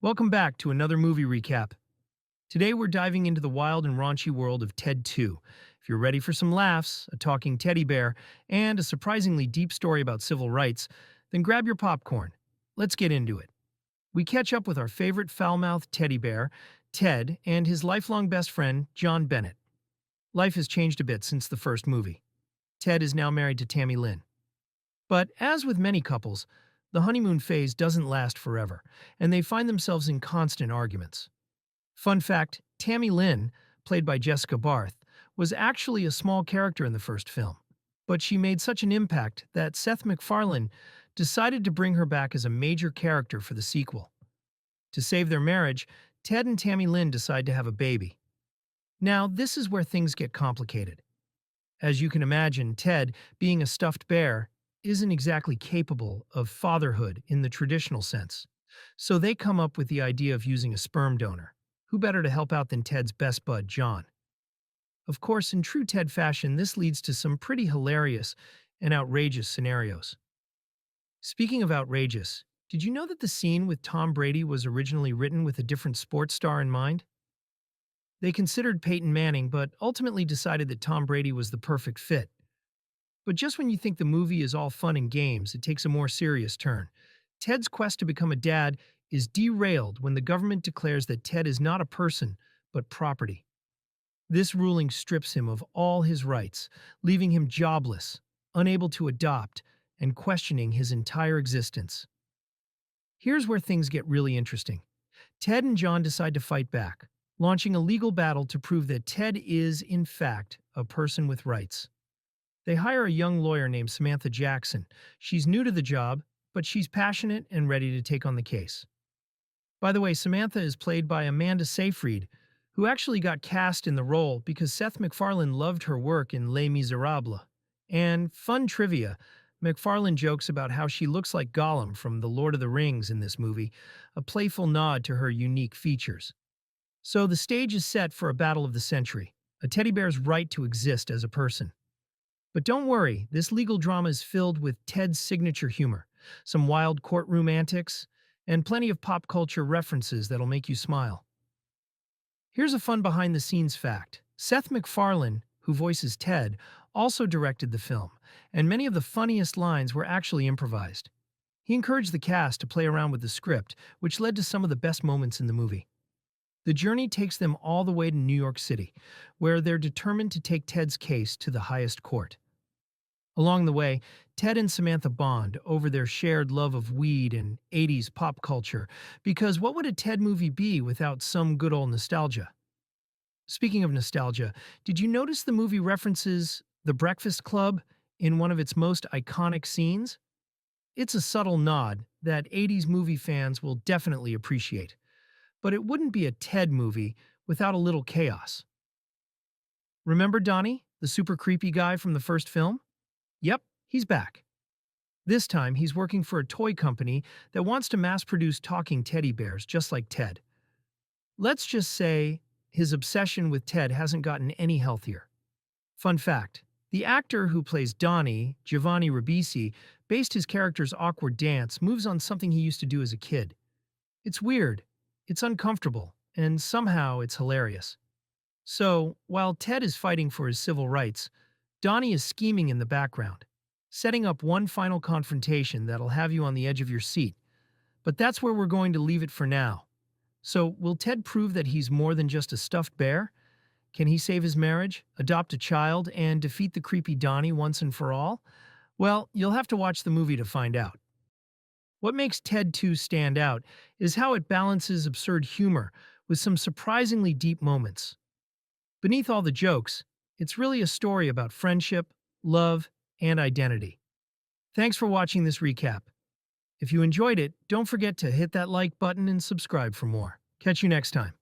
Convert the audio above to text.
Welcome back to another movie recap. Today we're diving into the wild and raunchy world of Ted 2. If you're ready for some laughs, a talking teddy bear, and a surprisingly deep story about civil rights, then grab your popcorn. Let's get into it. We catch up with our favorite foul-mouthed teddy bear, Ted, and his lifelong best friend, John Bennett. Life has changed a bit since the first movie. Ted is now married to Tami-Lynn. But as with many couples, the honeymoon phase doesn't last forever, and they find themselves in constant arguments. Fun fact, Tami-Lynn, played by Jessica Barth, was actually a small character in the first film, but she made such an impact that Seth MacFarlane decided to bring her back as a major character for the sequel. To save their marriage, Ted and Tami-Lynn decide to have a baby. Now, this is where things get complicated. As you can imagine, Ted, being a stuffed bear, isn't exactly capable of fatherhood in the traditional sense. So they come up with the idea of using a sperm donor. Who better to help out than Ted's best bud, John? Of course, in true Ted fashion, this leads to some pretty hilarious and outrageous scenarios. Speaking of outrageous, did you know that the scene with Tom Brady was originally written with a different sports star in mind? They considered Peyton Manning, but ultimately decided that Tom Brady was the perfect fit. But just when you think the movie is all fun and games, it takes a more serious turn. Ted's quest to become a dad is derailed when the government declares that Ted is not a person, but property. This ruling strips him of all his rights, leaving him jobless, unable to adopt, and questioning his entire existence. Here's where things get really interesting. Ted and John decide to fight back, launching a legal battle to prove that Ted is, in fact, a person with rights. They hire a young lawyer named Samantha Jackson. She's new to the job, but she's passionate and ready to take on the case. By the way, Samantha is played by Amanda Seyfried, who actually got cast in the role because Seth MacFarlane loved her work in Les Miserables. And fun trivia, MacFarlane jokes about how she looks like Gollum from The Lord of the Rings in this movie, a playful nod to her unique features. So the stage is set for a battle of the century, a teddy bear's right to exist as a person. But don't worry, this legal drama is filled with Ted's signature humor, some wild courtroom antics, and plenty of pop culture references that'll make you smile. Here's a fun behind-the-scenes fact. Seth MacFarlane, who voices Ted, also directed the film, and many of the funniest lines were actually improvised. He encouraged the cast to play around with the script, which led to some of the best moments in the movie. The journey takes them all the way to New York City, where they're determined to take Ted's case to the highest court. Along the way, Ted and Samantha bond over their shared love of weed and 80s pop culture, because what would a Ted movie be without some good old nostalgia? Speaking of nostalgia, did you notice the movie references The Breakfast Club in one of its most iconic scenes? It's a subtle nod that 80s movie fans will definitely appreciate. But it wouldn't be a Ted movie without a little chaos. Remember Donny, the super creepy guy from the first film? Yep, he's back. This time, he's working for a toy company that wants to mass-produce talking teddy bears just like Ted. Let's just say his obsession with Ted hasn't gotten any healthier. Fun fact, the actor who plays Donny, Giovanni Ribisi, based his character's awkward dance moves on something he used to do as a kid. It's weird, it's uncomfortable, and somehow it's hilarious. So, while Ted is fighting for his civil rights, Donny is scheming in the background, setting up one final confrontation that'll have you on the edge of your seat. But that's where we're going to leave it for now. So, will Ted prove that he's more than just a stuffed bear? Can he save his marriage, adopt a child, and defeat the creepy Donny once and for all? Well, you'll have to watch the movie to find out. What makes Ted 2 stand out is how it balances absurd humor with some surprisingly deep moments. Beneath all the jokes, it's really a story about friendship, love, and identity. Thanks for watching this recap. If you enjoyed it, don't forget to hit that like button and subscribe for more. Catch you next time.